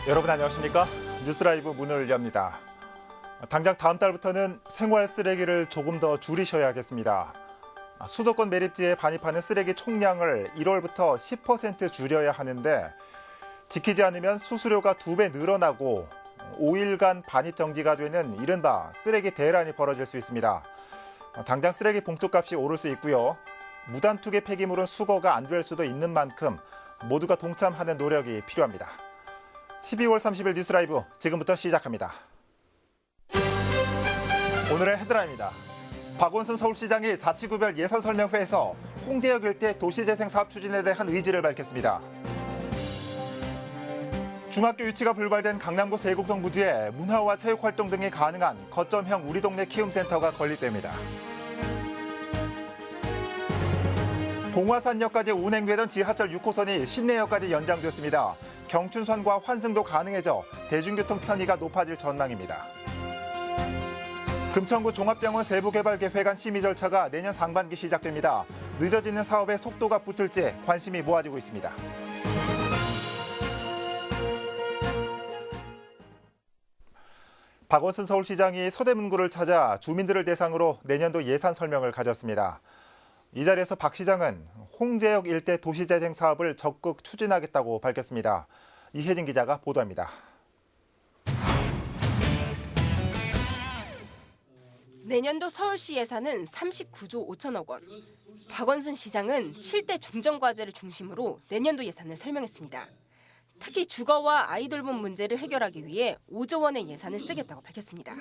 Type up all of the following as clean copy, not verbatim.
여러분 안녕하십니까? 뉴스라이브 문을 엽니다. 당장 다음 달부터는 생활 쓰레기를 조금 더 줄이셔야겠습니다. 수도권 매립지에 반입하는 쓰레기 총량을 1월부터 10% 줄여야 하는데 지키지 않으면 수수료가 2배 늘어나고 5일간 반입 정지가 되는 이른바 쓰레기 대란이 벌어질 수 있습니다. 당장 쓰레기 봉투값이 오를 수 있고요. 무단투기 폐기물은 수거가 안 될 수도 있는 만큼 모두가 동참하는 노력이 필요합니다. 12월 30일 뉴스라이브 지금부터 시작합니다. 오늘의 헤드라인입니다. 박원순 서울시장이 자치구별 예산설명회에서 홍대역 일대 도시재생 사업 추진에 대한 의지를 밝혔습니다. 중학교 유치가 불발된 강남구 세곡동 부지에 문화와 체육활동 등이 가능한 거점형 우리 동네 키움센터가 건립됩니다. 봉화산역까지 운행되던 지하철 6호선이 신내역까지 연장됐습니다. 경춘선과 환승도 가능해져 대중교통 편의가 높아질 전망입니다. 금천구 종합병원 세부개발 계획안 심의 절차가 내년 상반기 시작됩니다. 늦어지는 사업에 속도가 붙을지 관심이 모아지고 있습니다. 박원순 서울시장이 서대문구를 찾아 주민들을 대상으로 내년도 예산 설명을 가졌습니다. 이 자리에서 박 시장은 홍제역 일대 도시재생 사업을 적극 추진하겠다고 밝혔습니다. 이혜진 기자가 보도합니다. 내년도 서울시 예산은 39조 5천억 원. 박원순 시장은 7대 중점과제를 중심으로 내년도 예산을 설명했습니다. 특히 주거와 아이 돌봄 문제를 해결하기 위해 5조 원의 예산을 쓰겠다고 밝혔습니다.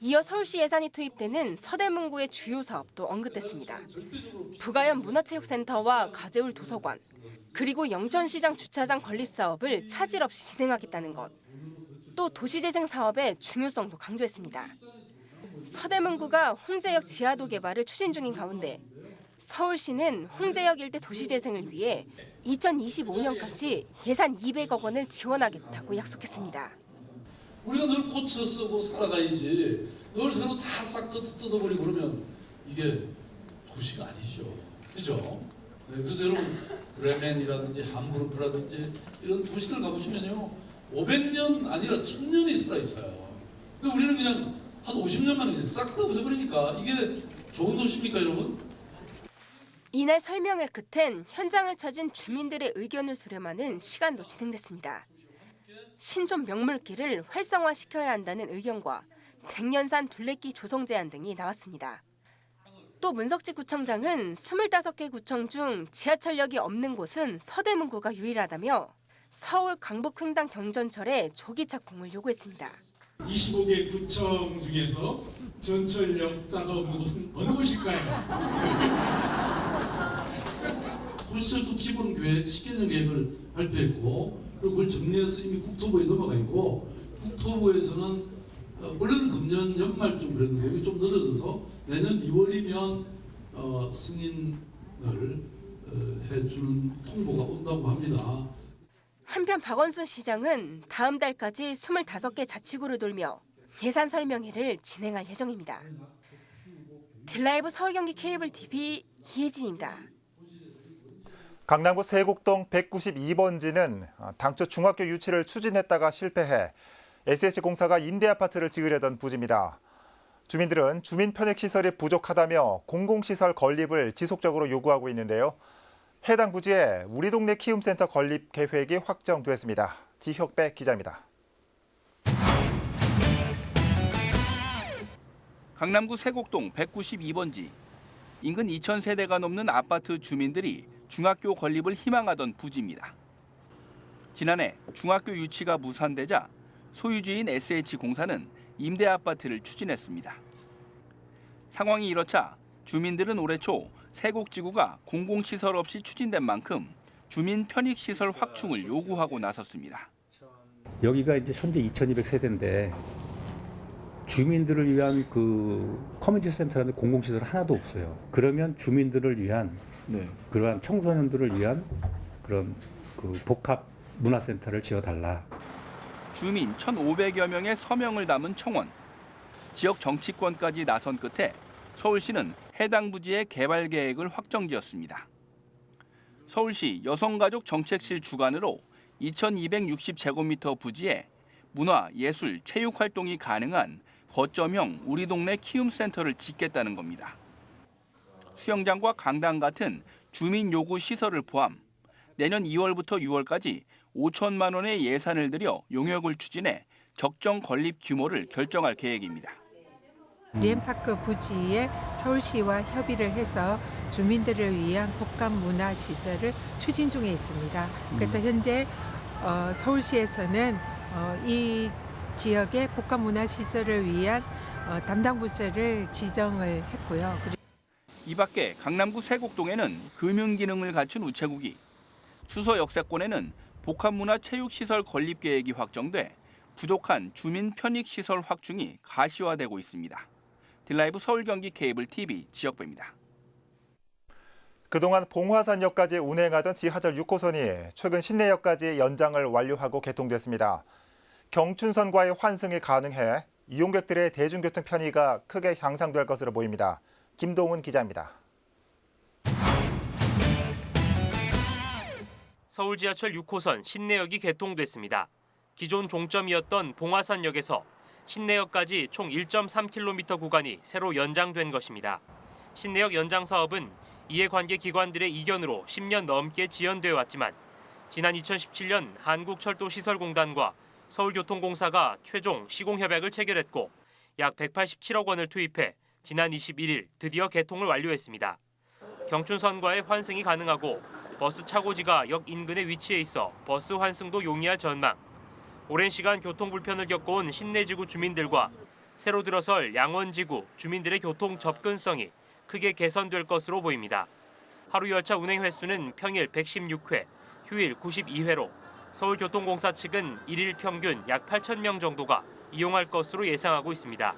이어 서울시 예산이 투입되는 서대문구의 주요 사업도 언급됐습니다. 부가연 문화체육센터와 가재울 도서관, 그리고 영천시장 주차장 건립 사업을 차질 없이 진행하겠다는 것. 또 도시재생 사업의 중요성도 강조했습니다. 서대문구가 홍제역 지하도 개발을 추진 중인 가운데 서울시는 홍제역 일대 도시재생을 위해 2025년까지 예산 200억 원을 지원하겠다고 약속했습니다. 우리가 늘 고쳐 쓰고 살아가야지 늘 새로 다 싹 뜯어버리고 그러면 이게 도시가 아니죠. 그죠? 네, 그래서 여러분 브레멘이라든지 함부르크라든지 이런 도시들 가보시면요 500년 아니라 1000년이 살아있어요. 근데 우리는 그냥 한 50년 만에 싹 다 없애버리니까 이게 좋은 도시입니까 여러분? 이날 설명회 끝엔 현장을 찾은 주민들의 의견을 수렴하는 시간도 진행됐습니다. 신촌 명물길을 활성화시켜야 한다는 의견과 백년산 둘레길 조성 제안 등이 나왔습니다. 또 문석지 구청장은 25개 구청 중 지하철역이 없는 곳은 서대문구가 유일하다며 서울 강북횡단 경전철의 조기 착공을 요구했습니다. 25개 구청 중에서 전철역자가 없는 곳은 어느 곳일까요? 도시철도 기본 계획, 10개년 계획을 발표했고 그리고 그걸 정리해서 이미 국토부에 넘어가 있고 국토부에서는 원래는 금년 연말쯤 그랬는데 이게 좀 늦어져서 내년 2월이면 승인을 해주는 통보가 온다고 합니다. 한편 박원순 시장은 다음 달까지 25개 자치구를 돌며 예산 설명회를 진행할 예정입니다. 딜라이브 서울경기 케이블 TV 이혜진입니다. 강남구 세곡동 192번지는 당초 중학교 유치를 추진했다가 실패해 SH공사가 임대아파트를 지으려던 부지입니다. 주민들은 주민 편익시설이 부족하다며 공공시설 건립을 지속적으로 요구하고 있는데요. 해당 부지에 우리 동네 키움센터 건립 계획이 확정됐습니다. 지혁배 기자입니다. 강남구 세곡동 192번지. 인근 2,000세대가 넘는 아파트 주민들이 중학교 건립을 희망하던 부지입니다. 지난해 중학교 유치가 무산되자 소유주인 SH공사는 임대 아파트를 추진했습니다. 상황이 이렇자 주민들은 올해 초 세곡지구가 공공시설 없이 추진된 만큼 주민 편익시설 확충을 요구하고 나섰습니다. 여기가 이제 현재 2,200세대인데 주민들을 위한 그 커뮤니티 센터라는 공공시설 하나도 없어요. 그러면 주민들을 위한 그러한 청소년들을 위한 그런 그 복합 문화센터를 지어달라. 주민 1,500여 명의 서명을 담은 청원. 지역 정치권까지 나선 끝에 서울시는 해당 부지의 개발 계획을 확정지었습니다. 서울시 여성가족정책실 주관으로 2260제곱미터 부지에 문화, 예술, 체육 활동이 가능한 거점형 우리 동네 키움센터를 짓겠다는 겁니다. 수영장과 강당 같은 주민 요구 시설을 포함 내년 2월부터 6월까지 5천만 원의 예산을 들여 용역을 추진해 적정 건립 규모를 결정할 계획입니다. 리엠파크 부지에 서울시와 협의를 해서 주민들을 위한 복합 문화 시설을 추진 중에 있습니다. 그래서 현재 서울시에서는 이 지역의 복합 문화 시설을 위한 담당 부서를 지정을 했고요. 이 밖에 강남구 세곡동에는 금융 기능을 갖춘 우체국이, 수서 역세권에는 복합문화체육시설 건립 계획이 확정돼 부족한 주민 편익시설 확충이 가시화되고 있습니다. 딜라이브 서울 경기 케이블 TV 지역배입니다. 그동안 봉화산역까지 운행하던 지하철 6호선이 최근 신내역까지 연장을 완료하고 개통됐습니다. 경춘선과의 환승이 가능해 이용객들의 대중교통 편의가 크게 향상될 것으로 보입니다. 김동훈 기자입니다. 서울 지하철 6호선 신내역이 개통됐습니다. 기존 종점이었던 봉화산역에서 신내역까지 총 1.3km 구간이 새로 연장된 것입니다. 신내역 연장 사업은 이해관계 기관들의 이견으로 10년 넘게 지연돼 왔지만 지난 2017년 한국철도시설공단과 서울교통공사가 최종 시공협약을 체결했고 약 187억 원을 투입해 지난 21일 드디어 개통을 완료했습니다. 경춘선과의 환승이 가능하고 버스 차고지가 역 인근에 위치해 있어 버스 환승도 용이할 전망. 오랜 시간 교통 불편을 겪어온 신내지구 주민들과 새로 들어설 양원지구 주민들의 교통 접근성이 크게 개선될 것으로 보입니다. 하루 열차 운행 횟수는 평일 116회, 휴일 92회로 서울교통공사 측은 일일 평균 약 8,000명 정도가 이용할 것으로 예상하고 있습니다.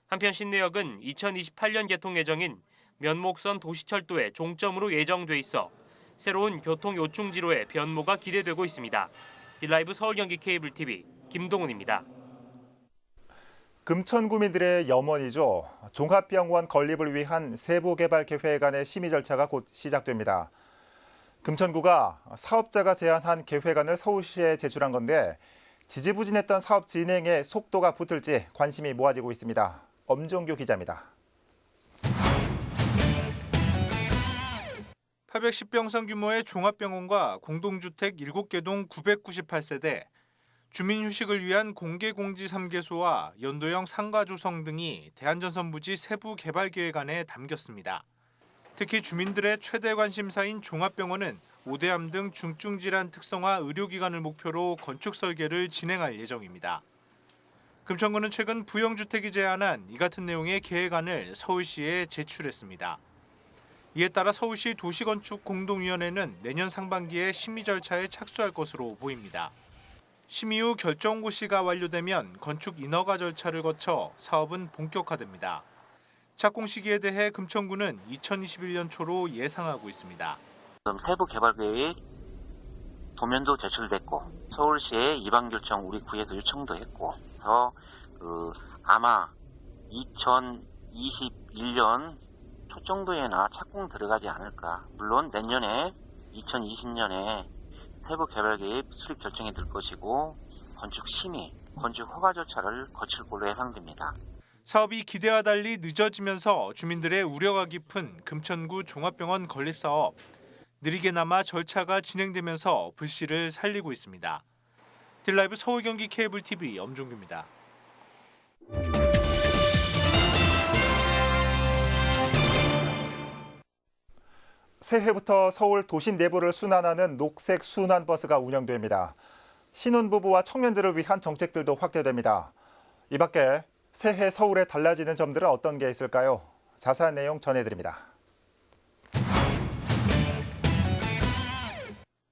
한편 신내역은 2028년 개통 예정인 면목선 도시철도의 종점으로 예정돼 있어 새로운 교통 요충지로의 변모가 기대되고 있습니다. 딜라이브 서울 경기 케이블 TV 김동훈입니다. 금천구민들의 염원이죠. 종합병원 건립을 위한 세부개발계획안의 심의 절차가 곧 시작됩니다. 금천구가 사업자가 제안한 계획안을 서울시에 제출한 건데 지지부진했던 사업 진행에 속도가 붙을지 관심이 모아지고 있습니다. 엄종규 기자입니다. 810병상 규모의 종합병원과 공동주택 7개 동 998세대, 주민휴식을 위한 공개공지 3개소와 연도형 상가 조성 등이 대한전선부지 세부 개발 계획안에 담겼습니다. 특히 주민들의 최대 관심사인 종합병원은 오대암 등 중증질환 특성화 의료기관을 목표로 건축 설계를 진행할 예정입니다. 금천구는 최근 부영주택이 제안한 이 같은 내용의 계획안을 서울시에 제출했습니다. 이에 따라 서울시 도시건축공동위원회는 내년 상반기에 심의 절차에 착수할 것으로 보입니다. 심의 후 결정고시가 완료되면 건축 인허가 절차를 거쳐 사업은 본격화됩니다. 착공 시기에 대해 금천구는 2021년 초로 예상하고 있습니다. 세부 개발 계획 도면도 제출됐고 서울시에 이방 결정 우리 구에서 요청도 했고 그래서 아마 2021년 초 정도에나 착공 들어가지 않을까. 물론 내년에 2020년에 세부 개발 계획 수립 결정이 될 것이고 건축 심의, 건축 허가 절차를 거칠 걸로 예상됩니다. 사업이 기대와 달리 늦어지면서 주민들의 우려가 깊은 금천구 종합병원 건립 사업. 느리게나마 절차가 진행되면서 불씨를 살리고 있습니다. 딜라이브 서울 경기 케이블 TV 엄종규입니다. 새해부터 서울 도심 내부를 순환하는 녹색 순환버스가 운영됩니다. 신혼부부와 청년들을 위한 정책들도 확대됩니다. 이 밖에 새해 서울에 달라지는 점들은 어떤 게 있을까요? 자세한 내용 전해드립니다.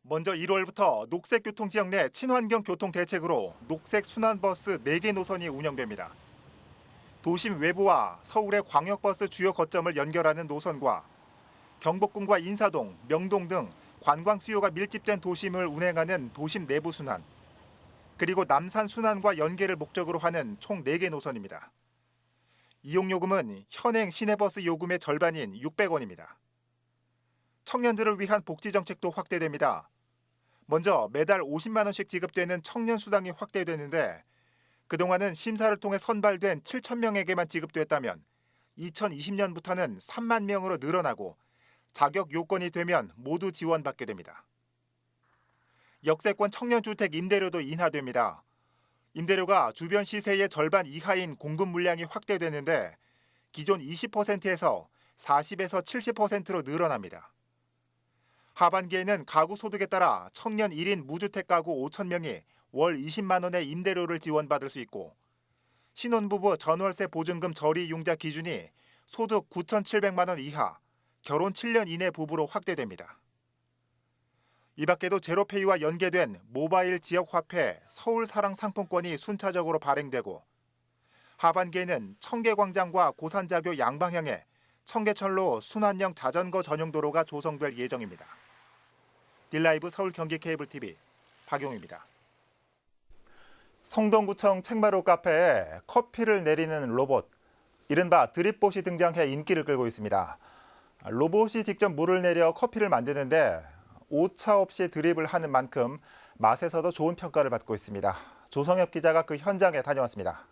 먼저 1월부터 녹색교통지역 내 친환경 교통 대책으로 녹색 순환버스 4개 노선이 운영됩니다. 도심 외부와 서울의 광역버스 주요 거점을 연결하는 노선과 경복궁과 인사동, 명동 등 관광 수요가 밀집된 도심을 운행하는 도심 내부 순환, 그리고 남산 순환과 연계를 목적으로 하는 총 4개 노선입니다. 이용요금은 현행 시내버스 요금의 절반인 600원입니다. 청년들을 위한 복지 정책도 확대됩니다. 먼저 매달 50만 원씩 지급되는 청년 수당이 확대되는데 그동안은 심사를 통해 선발된 7천 명에게만 지급됐다면 2020년부터는 3만 명으로 늘어나고 자격 요건이 되면 모두 지원받게 됩니다. 역세권 청년주택 임대료도 인하됩니다. 임대료가 주변 시세의 절반 이하인 공급 물량이 확대되는데 기존 20%에서 40에서 70%로 늘어납니다. 하반기에는 가구 소득에 따라 청년 1인 무주택 가구 5천 명이 월 20만 원의 임대료를 지원받을 수 있고 신혼부부 전월세 보증금 저리 융자 기준이 소득 9,700만 원 이하, 결혼 7년 이내 부부로 확대됩니다. 이 밖에도 제로페이와 연계된 모바일 지역화폐 서울사랑 상품권이 순차적으로 발행되고 하반기에는 청계광장과 고산자교 양방향에 청계철로 순환형 자전거 전용 도로가 조성될 예정입니다. 딜라이브 서울 경기 케이블 TV 박용입니다. 성동구청 책마루 카페에 커피를 내리는 로봇, 이른바 드립봇이 등장해 인기를 끌고 있습니다. 로봇이 직접 물을 내려 커피를 만드는데 오차 없이 드립을 하는 만큼 맛에서도 좋은 평가를 받고 있습니다. 조성엽 기자가 그 현장에 다녀왔습니다.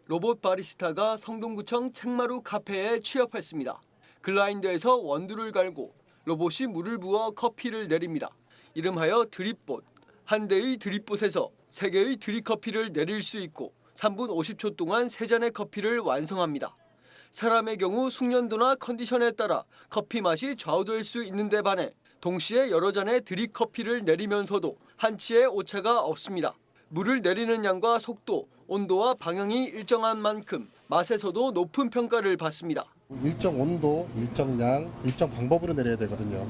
로봇 바리스타가 성동구청 책마루 카페에 취업했습니다. 글라인더에서 원두를 갈고 로봇이 물을 부어 커피를 내립니다. 이름하여 드립봇. 한 대의 드립봇에서 3개의 드립커피를 내릴 수 있고 3분 50초 동안 3잔의 커피를 완성합니다. 사람의 경우 숙련도나 컨디션에 따라 커피 맛이 좌우될 수 있는데 반해 동시에 여러 잔의 드립커피를 내리면서도 한치의 오차가 없습니다. 물을 내리는 양과 속도, 온도와 방향이 일정한 만큼 맛에서도 높은 평가를 받습니다. 일정 온도, 일정 양, 일정 방법으로 내려야 되거든요.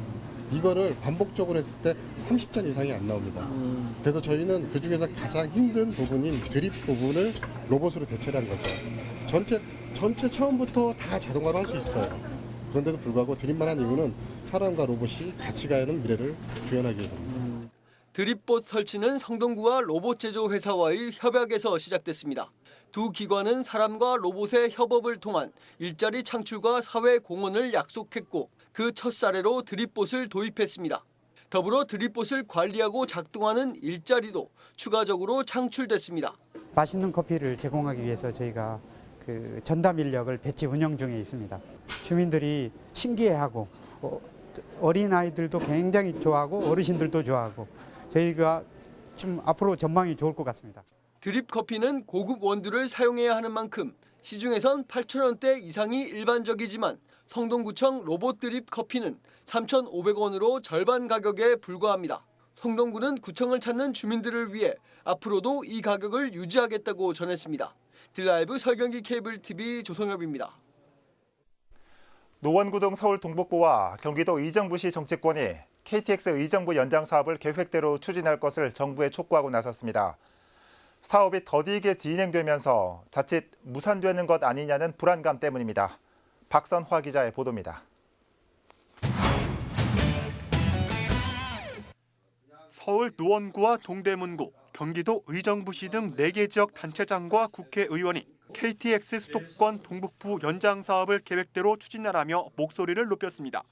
이거를 반복적으로 했을 때 30잔 이상이 안 나옵니다. 그래서 저희는 그중에서 가장 힘든 부분인 드립 부분을 로봇으로 대체를 한 거죠. 전체 처음부터 다 자동화로 할 수 있어요. 그런데도 불구하고 드립만 한 이유는 사람과 로봇이 같이 가야 하는 미래를 구현하기 위해서입니다. 드립봇 설치는 성동구와 로봇 제조 회사와의 협약에서 시작됐습니다. 두 기관은 사람과 로봇의 협업을 통한 일자리 창출과 사회 공헌을 약속했고 그 첫 사례로 드립봇을 도입했습니다. 더불어 드립봇을 관리하고 작동하는 일자리도 추가적으로 창출됐습니다. 맛있는 커피를 제공하기 위해서 저희가 그 전담 인력을 배치 운영 중에 있습니다. 주민들이 신기해하고 어린아이들도 굉장히 좋아하고 어르신들도 좋아하고 저희가 좀 앞으로 전망이 좋을 것 같습니다. 드립 커피는 고급 원두를 사용해야 하는 만큼 시중에선 8,000원대 이상이 일반적이지만 성동구청 로봇 드립 커피는 3,500원으로 절반 가격에 불과합니다. 성동구는 구청을 찾는 주민들을 위해 앞으로도 이 가격을 유지하겠다고 전했습니다. 딜라이브 서경기 케이블 TV 조성엽입니다. 노원구동 서울 동북부와 경기도 의정부시 정치권이 KTX 의정부 연장 사업을 계획대로 추진할 것을 정부에 촉구하고 나섰습니다. 사업이 더디게 진행되면서 자칫 무산되는 것 아니냐는 불안감 때문입니다. 박선화 기자의 보도입니다. 서울 노원구와 동대문구, 경기도 의정부시 등 4개 지역 단체장과 국회의원이 KTX 수도권 동북부 연장 사업을 계획대로 추진하라며 목소리를 높였습니다.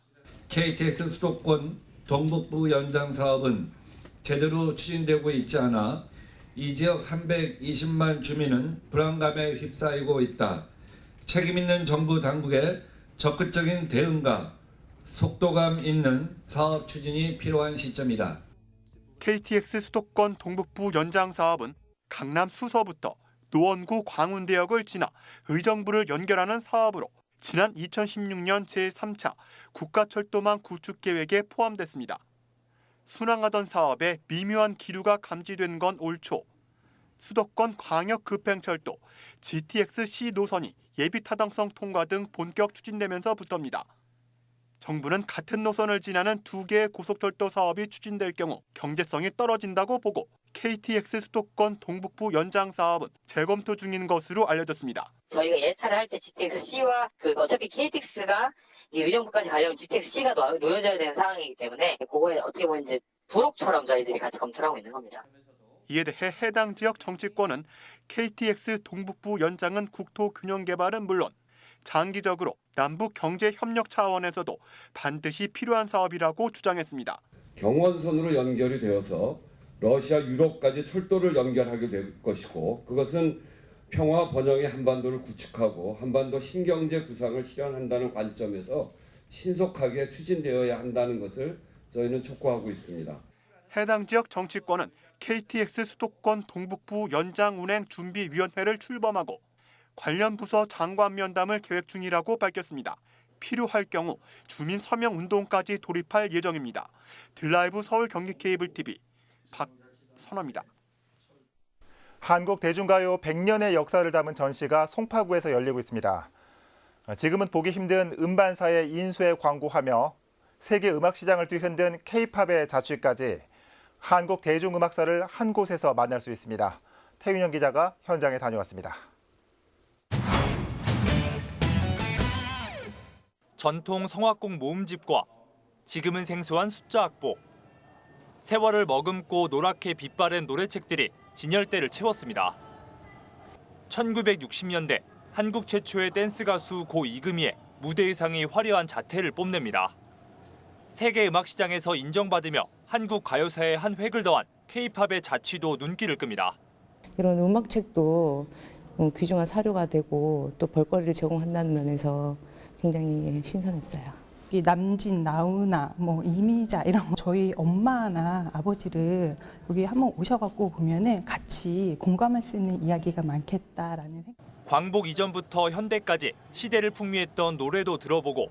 KTX 수도권 동북부 연장 사업은 제대로 추진되고 있지 않아 이 지역 320만 주민은 불안감에 휩싸이고 있다. 책임 있는 정부 당국의 적극적인 대응과 속도감 있는 사업 추진이 필요한 시점이다. KTX 수도권 동북부 연장 사업은 강남 수서부터 노원구 광운대역을 지나 의정부를 연결하는 사업으로 지난 2016년 제3차 국가철도망 구축 계획에 포함됐습니다. 순항하던 사업에 미묘한 기류가 감지된 건 올 초. 수도권 광역급행철도 GTX-C 노선이 예비타당성 통과 등 본격 추진되면서부터입니다. 정부는 같은 노선을 지나는 2개의 고속철도 사업이 추진될 경우 경제성이 떨어진다고 보고 KTX 수도권 동북부 연장 사업은 재검토 중인 것으로 알려졌습니다. 저희가 예차를 할 때 GTX-C와 어차피 KTX가 의정부까지 가려면 GTX-C가 놓여져야 되는 상황이기 때문에 그거에 어떻게 보면 이제 부록처럼 저희들이 같이 검토를 하고 있는 겁니다. 이에 대해 해당 지역 정치권은 KTX 동북부 연장은 국토 균형 개발은 물론 장기적으로 남북 경제 협력 차원에서도 반드시 필요한 사업이라고 주장했습니다. 경원선으로 연결이 되어서 러시아 유럽까지 철도를 연결하게 될 것이고 그것은 평화 번영의 한반도를 구축하고 한반도 신경제 구상을 실현한다는 관점에서 신속하게 추진되어야 한다는 것을 저희는 촉구하고 있습니다. 해당 지역 정치권은 KTX 수도권 동북부 연장운행준비위원회를 출범하고 관련 부서 장관 면담을 계획 중이라고 밝혔습니다. 필요할 경우 주민 서명 운동까지 돌입할 예정입니다. 드라이브 서울 경기 케이블 TV 박선호입니다. 한국 대중가요 100년의 역사를 담은 전시가 송파구에서 열리고 있습니다. 지금은 보기 힘든 음반사의 인수에 광고하며 세계 음악 시장을 뒤흔든 K-팝의 자취까지 한국 대중음악사를 한 곳에서 만날 수 있습니다. 태윤영 기자가 현장에 다녀왔습니다. 전통 성악곡 모음집과 지금은 생소한 숫자 악보, 세월을 머금고 노랗게 빛바랜 노래책들이 진열대를 채웠습니다. 1960년대 한국 최초의 댄스 가수 고 이금희의 무대 의상이 화려한 자태를 뽐냅니다. 세계 음악 시장에서 인정받으며 한국 가요사에 한 획을 더한 K-팝의 자취도 눈길을 끕니다. 이런 음악책도 귀중한 사료가 되고 또 볼거리를 제공한다는 면에서 굉장히 신선했어요. 이 남진, 나훈아, 이미자 이런 저희 엄마나 아버지를 여기 한번 오셔갖고 보면은 같이 공감할 수 있는 이야기가 많겠다라는 생각. 광복 이전부터 현대까지 시대를 풍미했던 노래도 들어보고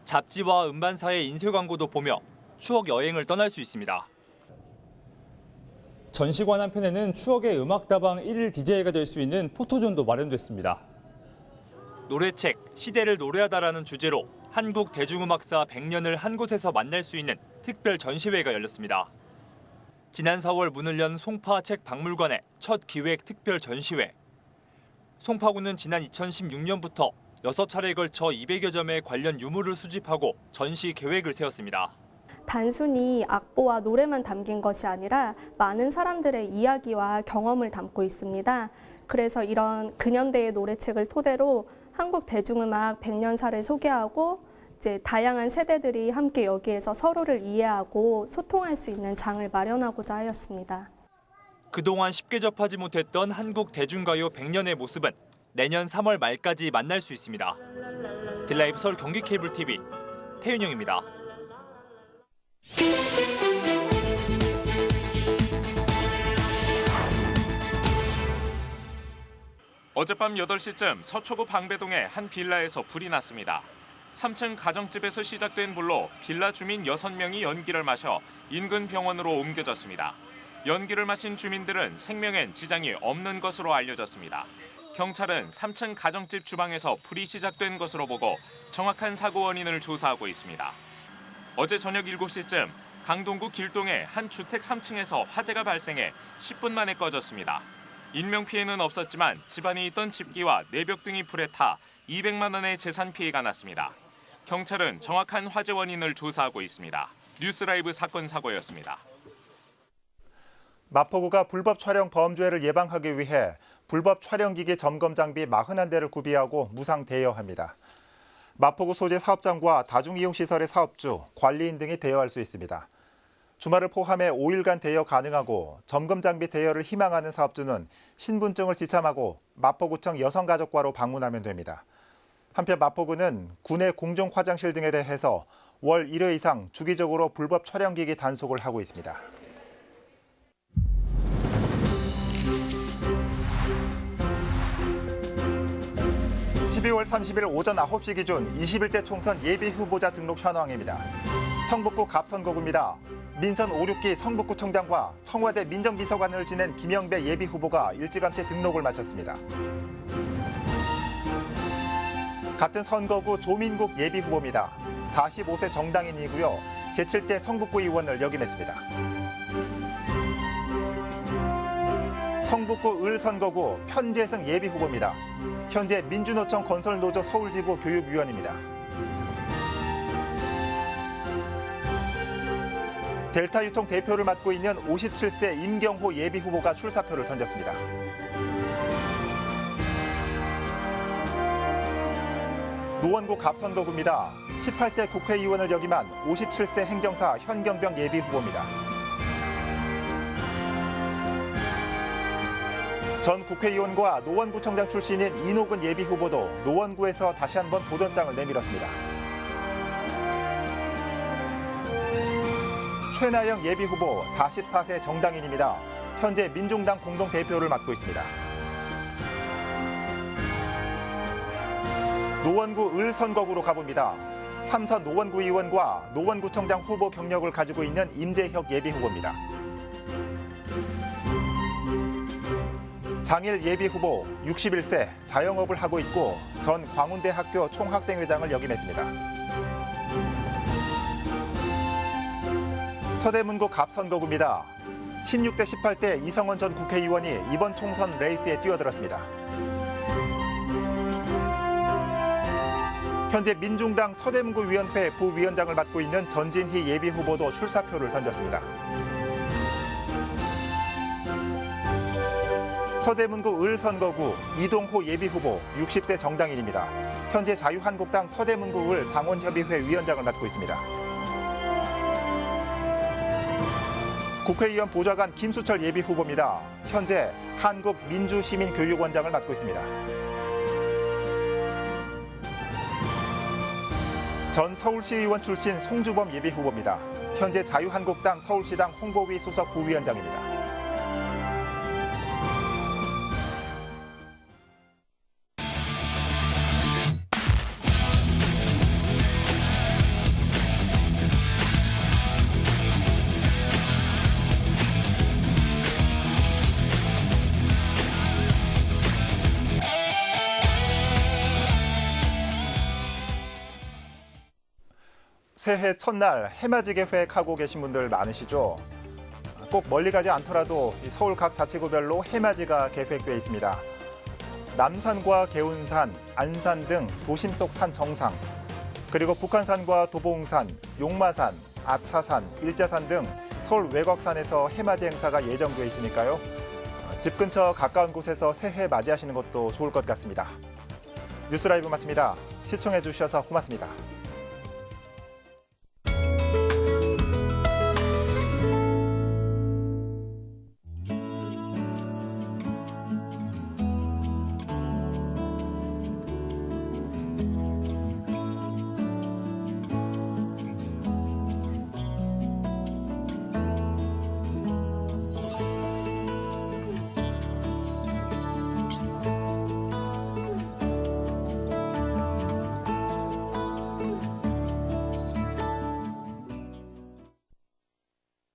잡지와 음반사의 인쇄 광고도 보며 추억 여행을 떠날 수 있습니다. 전시관 한편에는 추억의 음악다방 1일 DJ가 될 수 있는 포토존도 마련됐습니다. 노래책, 시대를 노래하다라는 주제로 한국 대중음악사 100년을 한 곳에서 만날 수 있는 특별 전시회가 열렸습니다. 지난 4월 문을 연 송파 책박물관의 첫 기획 특별 전시회. 송파구는 지난 2016년부터 6차례에 걸쳐 200여 점의 관련 유물을 수집하고 전시 계획을 세웠습니다. 단순히 악보와 노래만 담긴 것이 아니라 많은 사람들의 이야기와 경험을 담고 있습니다. 그래서 이런 근현대의 노래책을 토대로 한국 대중음악 100년사를 소개하고 이제 다양한 세대들이 함께 여기에서 서로를 이해하고 소통할 수 있는 장을 마련하고자 하였습니다. 그동안 쉽게 접하지 못했던 한국 대중가요 100년의 모습은 내년 3월 말까지 만날 수 있습니다. 드라이브 서울 경기 케이블 TV 태윤영입니다. 어젯밤 8시쯤 서초구 방배동의 한 빌라에서 불이 났습니다. 3층 가정집에서 시작된 불로 빌라 주민 6명이 연기를 마셔 인근 병원으로 옮겨졌습니다. 연기를 마신 주민들은 생명엔 지장이 없는 것으로 알려졌습니다. 경찰은 3층 가정집 주방에서 불이 시작된 것으로 보고 정확한 사고 원인을 조사하고 있습니다. 어제 저녁 7시쯤 강동구 길동의 한 주택 3층에서 화재가 발생해 10분 만에 꺼졌습니다. 인명피해는 없었지만 집안에 있던 집기와 내벽 등이 불에 타 200만 원의 재산 피해가 났습니다. 경찰은 정확한 화재 원인을 조사하고 있습니다. 뉴스라이브 사건 사고였습니다. 마포구가 불법 촬영 범죄를 예방하기 위해 불법 촬영기기 점검 장비 41대를 구비하고 무상 대여합니다. 마포구 소재 사업장과 다중이용시설의 사업주, 관리인 등이 대여할 수 있습니다. 주말을 포함해 5일간 대여 가능하고 점검 장비 대여를 희망하는 사업주는 신분증을 지참하고 마포구청 여성가족과로 방문하면 됩니다. 한편 마포구는 구내 공중 화장실 등에 대해서 월 1회 이상 주기적으로 불법 촬영기기 단속을 하고 있습니다. 12월 30일 오전 9시 기준 21대 총선 예비 후보자 등록 현황입니다. 성북구 갑선거구입니다. 민선 5, 6기 성북구청장과 청와대 민정비서관을 지낸 김영배 예비 후보가 일찌감치 등록을 마쳤습니다. 같은 선거구 조민국 예비 후보입니다. 45세 정당인이고요. 제7대 성북구 의원을 역임했습니다. 성북구 을선거구 편재승 예비 후보입니다. 현재 민주노총 건설노조 서울지부 교육위원입니다. 델타유통 대표를 맡고 있는 57세 임경호 예비 후보가 출사표를 던졌습니다. 노원구 갑선거구입니다. 18대 국회의원을 역임한 57세 행정사 현경병 예비후보입니다. 전 국회의원과 노원구청장 출신인 이노근 예비후보도 노원구에서 다시 한번 도전장을 내밀었습니다. 최나영 예비후보 44세 정당인입니다. 현재 민중당 공동대표를 맡고 있습니다. 노원구 을선거구로 가봅니다. 3선 노원구 의원과 노원구청장 후보 경력을 가지고 있는 임재혁 예비후보입니다. 장일 예비후보 61세 자영업을 하고 있고 전 광운대학교 총학생회장을 역임했습니다. 서대문구 갑선거구입니다. 16대 18대 이성원 전 국회의원이 이번 총선 레이스에 뛰어들었습니다. 현재 민중당 서대문구 위원회 부위원장을 맡고 있는 전진희 예비후보도 출사표를 던졌습니다. 서대문구 을선거구 이동호 예비후보 60세 정당인입니다. 현재 자유한국당 서대문구 을 당원협의회 위원장을 맡고 있습니다. 국회의원 보좌관 김수철 예비후보입니다. 현재 한국민주시민교육원장을 맡고 있습니다. 전 서울시의원 출신 송주범 예비후보입니다. 현재 자유한국당 서울시당 홍보위 수석 부위원장입니다. 새해 첫날 해맞이게 회획하고 계신 분들 많으시죠? 꼭 멀리 가지 않더라도 서울 각 자치구별로 해맞이가 계획되어 있습니다. 남산과 개운산, 안산 등 도심 속 산 정상, 그리고 북한산과 도봉산, 용마산, 아차산, 일자산 등 서울 외곽산에서 해맞이 행사가 예정되어 있으니까요. 집 근처 가까운 곳에서 새해 맞이하시는 것도 좋을 것 같습니다. 뉴스라이브 마칩니다. 시청해 주셔서 고맙습니다.